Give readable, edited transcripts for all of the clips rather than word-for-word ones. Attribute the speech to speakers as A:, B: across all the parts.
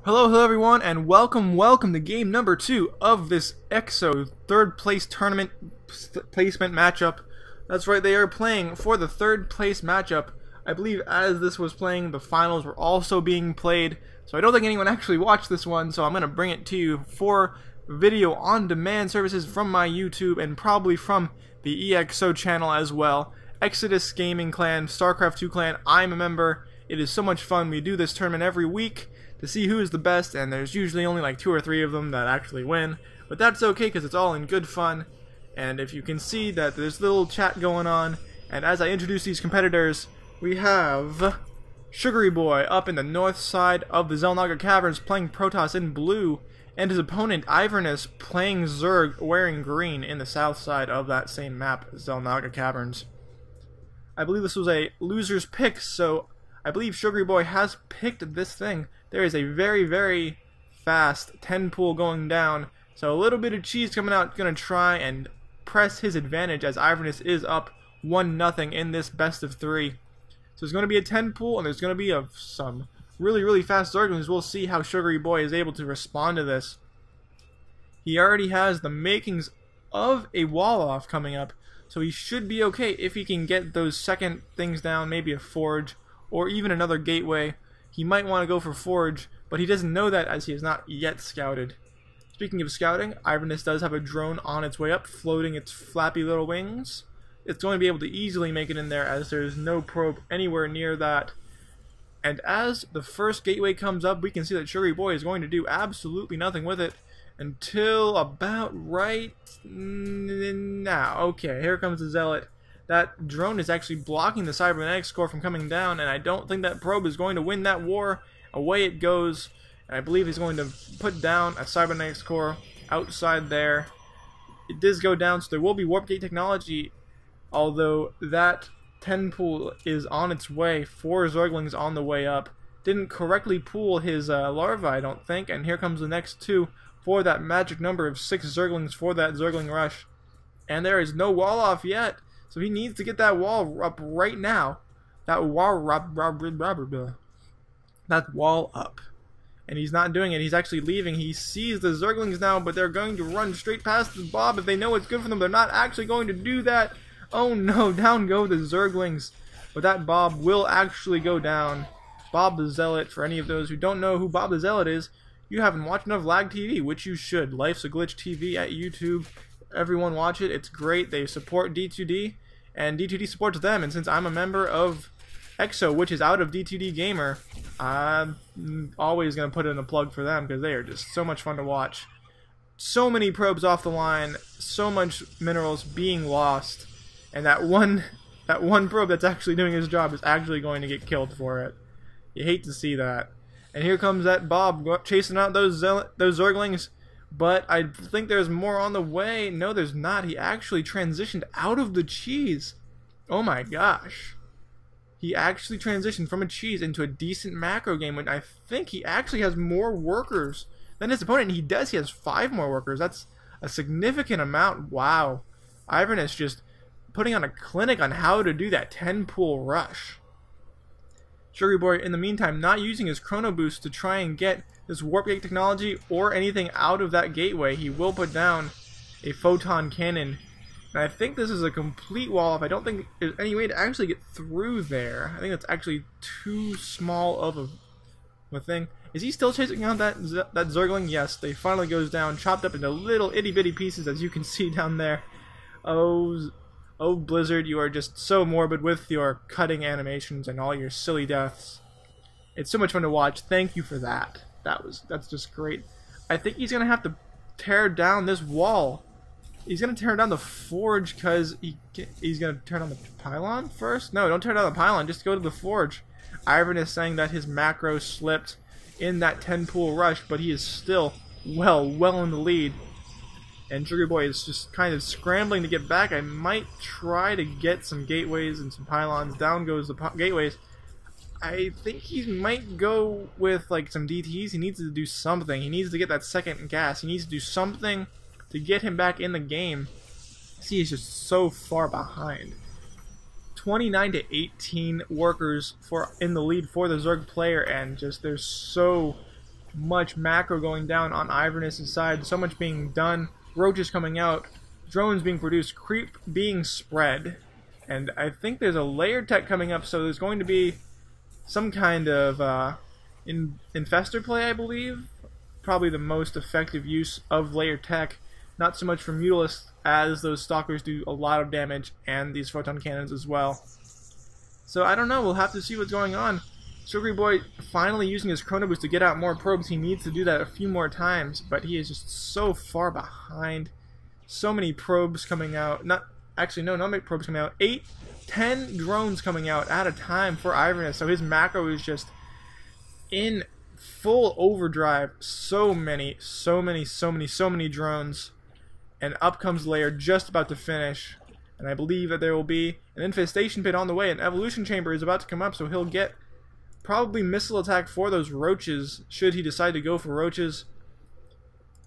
A: Hello everyone, and welcome to game number 2 of this eXo third place tournament placement matchup. That's right, they are playing for the third place matchup. I believe as this was playing, the finals were also being played, so I don't think anyone actually watched this one, so I'm going to bring it to you for video on demand services from my YouTube and probably from the eXo channel as well. Exodus Gaming Clan, StarCraft 2 Clan, I'm a member. It is so much fun. We do this tournament every week to see who is the best, and there's usually only like 2 or 3 of them that actually win, but that's okay because it's all in good fun. And if you can see that there's a little chat going on, and as I introduce these competitors, we have Sugareeboy up in the north side of the Xel'Naga Caverns playing Protoss in blue, and his opponent Ivernus playing Zerg wearing green in the south side of that same map, Xel'Naga Caverns. I believe this was a loser's pick, so I believe Sugareeboy has picked this thing. There is a very fast 10 pool going down, so a little bit of cheese coming out, going to try and press his advantage as Ivernus is up 1-0 in this best of 3. So it's going to be a 10 pool, and there's going to be some really fast Zerglings. We'll see how Sugareeboy is able to respond to this. He already has the makings of a wall off coming up, so he should be okay if he can get those second things down, maybe a forge, or even another gateway. He might want to go for forge, but he doesn't know that as he has not yet scouted. Speaking of scouting, Ivernus does have a drone on its way up, floating its flappy little wings. It's going to be able to easily make it in there as there's no probe anywhere near that. And as the first gateway comes up, we can see that Sugareeboy is going to do absolutely nothing with it until about right now. Okay, here comes the Zealot. That drone is actually blocking the cybernetics core from coming down, and I don't think that probe is going to win that war. Away it goes, and I believe he's going to put down a cybernetics core outside there. It does go down, so there will be warp gate technology, although that 10 pool is on its way. 4 Zerglings on the way up. Didn't correctly pool his larvae, I don't think, and here comes the next 2 for that magic number of 6 Zerglings for that Zergling rush. And there is no wall off yet. So he needs to get that wall up right now. That wall up. And he's not doing it. He's actually leaving. He sees the Zerglings now, but they're going to run straight past the Bob. If they know it's good for them, they're not actually going to do that. Oh no, down go the Zerglings. But that Bob will actually go down. Bob the Zealot, for any of those who don't know who Bob the Zealot is, you haven't watched enough Lag TV, which you should. Life's a Glitch TV at YouTube. Everyone watch it. It's great. They support D2D, and D2D supports them. And since I'm a member of eXo, which is out of D2D Gamer, I'm always going to put in a plug for them because they are just so much fun to watch. So many probes off the line, so much minerals being lost, and that one probe that's actually doing his job is actually going to get killed for it. You hate to see that. And here comes that Bob chasing out those Zerglings. But I think there's more on the way. No, there's not. He actually transitioned out of the cheese. Oh my gosh. He actually transitioned from a cheese into a decent macro game when I think he actually has more workers than his opponent. He does. He has 5 more workers. That's a significant amount. Wow. Ivernus just putting on a clinic on how to do that 10 pool rush. Sugareeboy, in the meantime, not using his chrono boost to try and get this warp gate technology or anything out of that gateway. He will put down a photon cannon. And I think this is a complete wall off. I don't think there's any way to actually get through there. I think that's actually too small of a thing. Is he still chasing down that Zergling? Yes, they finally goes down, chopped up into little itty bitty pieces, as you can see down there. Oh, Blizzard, you are just so morbid with your cutting animations and all your silly deaths. It's so much fun to watch. Thank you for that. That's just great. I think he's gonna have to tear down this wall. He's gonna tear down the forge because he's gonna tear down the pylon first. No, don't tear down the pylon. Just go to the forge. Ivernus is saying that his macro slipped in that 10 pool rush, but he is still well in the lead. And Sugareeboy is just kind of scrambling to get back. I might try to get some gateways and some pylons. Down goes the gateways. I think he might go with like some DTs. He needs to do something. He needs to get that second gas. He needs to do something to get him back in the game. See, he's just so far behind. 29 to 18 workers in the lead for the Zerg player, and just there's so much macro going down on Ivernus' side, so much being done, roaches coming out, drones being produced, creep being spread, and I think there's a layer tech coming up, so there's going to be some kind of infestor play, I believe. Probably the most effective use of layer tech, not so much for Mutalisks, as those stalkers do a lot of damage, and these photon cannons as well. So I don't know, we'll have to see what's going on. Sugareeboy finally using his Chrono Boost to get out more probes. He needs to do that a few more times, but he is just so far behind. So many probes coming out. Not many probes coming out. 8, 10 drones coming out at a time for Ivernus. So his macro is just in full overdrive. So many drones. And up comes Lair, just about to finish. And I believe that there will be an infestation pit on the way. An evolution chamber is about to come up, so he'll get probably missile attack for those roaches, should he decide to go for roaches.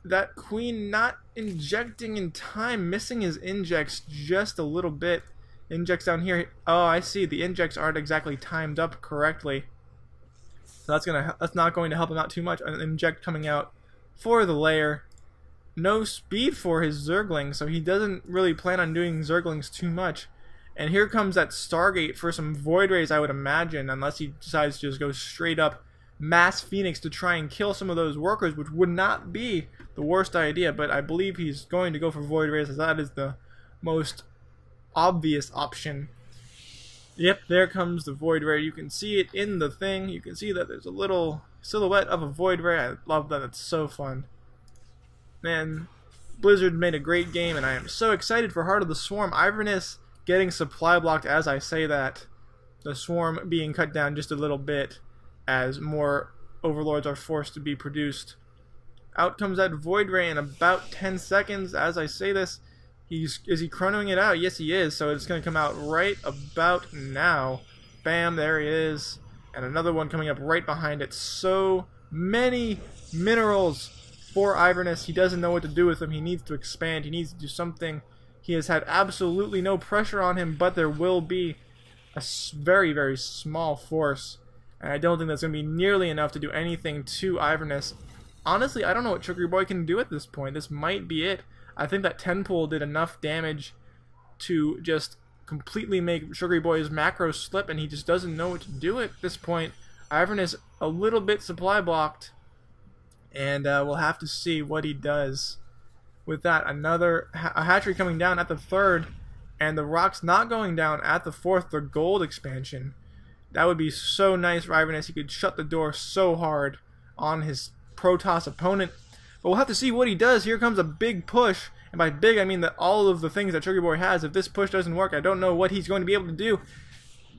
A: That queen not injecting in time, missing his injects just a little bit. Injects down here. Oh, I see. The injects aren't exactly timed up correctly. So that's not going to help him out too much. An inject coming out for the layer. No speed for his Zergling, so he doesn't really plan on doing Zerglings too much. And here comes that Stargate for some Void Rays, I would imagine, unless he decides to just go straight up Mass Phoenix to try and kill some of those workers, which would not be the worst idea, but I believe he's going to go for Void Rays, as that is the most obvious option. Yep, there comes the Void Ray. You can see it in the thing. You can see that there's a little silhouette of a Void Ray. I love that. It's so fun. Man, Blizzard made a great game, and I am so excited for Heart of the Swarm. Ivernus getting supply blocked as I say that. The Swarm being cut down just a little bit as more Overlords are forced to be produced. Out comes that Void Ray in about 10 seconds as I say this. Is he chronoing it out? Yes, he is, so it's going to come out right about now. Bam, there he is. And another one coming up right behind it. So many minerals for Ivernus. He doesn't know what to do with them. He needs to expand. He needs to do something. He has had absolutely no pressure on him, but there will be a very, very small force. And I don't think that's going to be nearly enough to do anything to Ivernus. Honestly, I don't know what Sugareeboy can do at this point. This might be it. I think that 10 pool did enough damage to just completely make Sugareeboy's macro slip, and he just doesn't know what to do at this point. Ivernus a little bit supply blocked, and we'll have to see what he does. With that, a hatchery coming down at the 3rd, and the rocks not going down at the 4th, the gold expansion. That would be so nice for Ivernus. He could shut the door so hard on his Protoss opponent. But we'll have to see what he does. Here comes a big push. And by big, I mean that all of the things that Sugareeboy has, if this push doesn't work, I don't know what he's going to be able to do.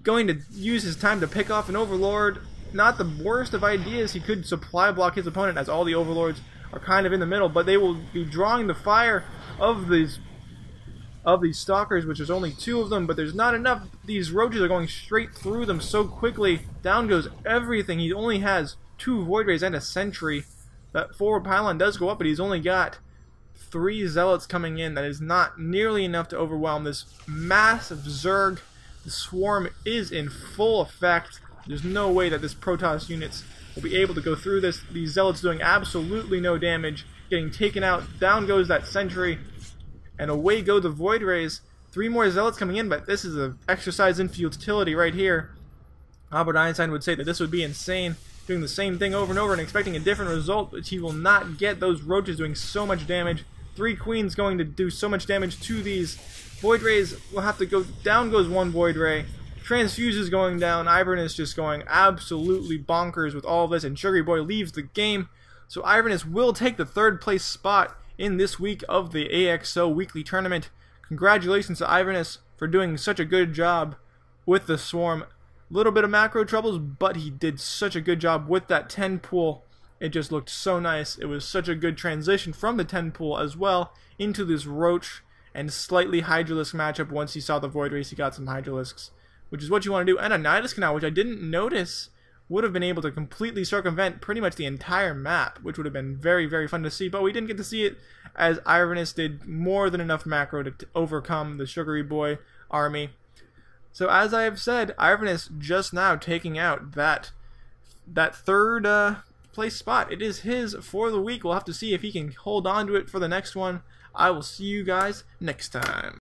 A: Going to use his time to pick off an Overlord. Not the worst of ideas. He could supply block his opponent, as all the Overlords are kind of in the middle. But they will be drawing the fire of these stalkers, which there's only 2 of them, but there's not enough. These roaches are going straight through them so quickly. Down goes everything. He only has 2 Void Rays and a Sentry. That forward pylon does go up, but he's only got 3 Zealots coming in. That is not nearly enough to overwhelm this massive Zerg. The Swarm is in full effect. There's no way that this Protoss units will be able to go through this. These Zealots doing absolutely no damage, getting taken out. Down goes that Sentry, and away go the Void Rays. 3 more Zealots coming in, but this is an exercise in futility right here. Albert Einstein would say that this would be insane, doing the same thing over and over and expecting a different result, but he will not get. Those roaches doing so much damage. 3 queens going to do so much damage to these Void Rays. Will have to go down. Goes 1 Void Ray. Transfuse is going down. Ivernus just going absolutely bonkers with all of this, and Sugareeboy leaves the game. So Ivernus will take the 3rd place spot in this week of the eXo weekly tournament. Congratulations to Ivernus for doing such a good job with the Swarm. Little bit of macro troubles, but he did such a good job with that 10 pool. It just looked so nice. It was such a good transition from the 10 pool as well into this Roach and slightly Hydralisk matchup. Once he saw the Void Race, he got some Hydralisks, which is what you want to do. And a Nidus Canal, which I didn't notice would have been able to completely circumvent pretty much the entire map, which would have been very, very fun to see. But we didn't get to see it, as Ivernus did more than enough macro to overcome the Sugareeboy army. So as I have said, Ivernus just now taking out that third place spot. It is his for the week. We'll have to see if he can hold on to it for the next one. I will see you guys next time.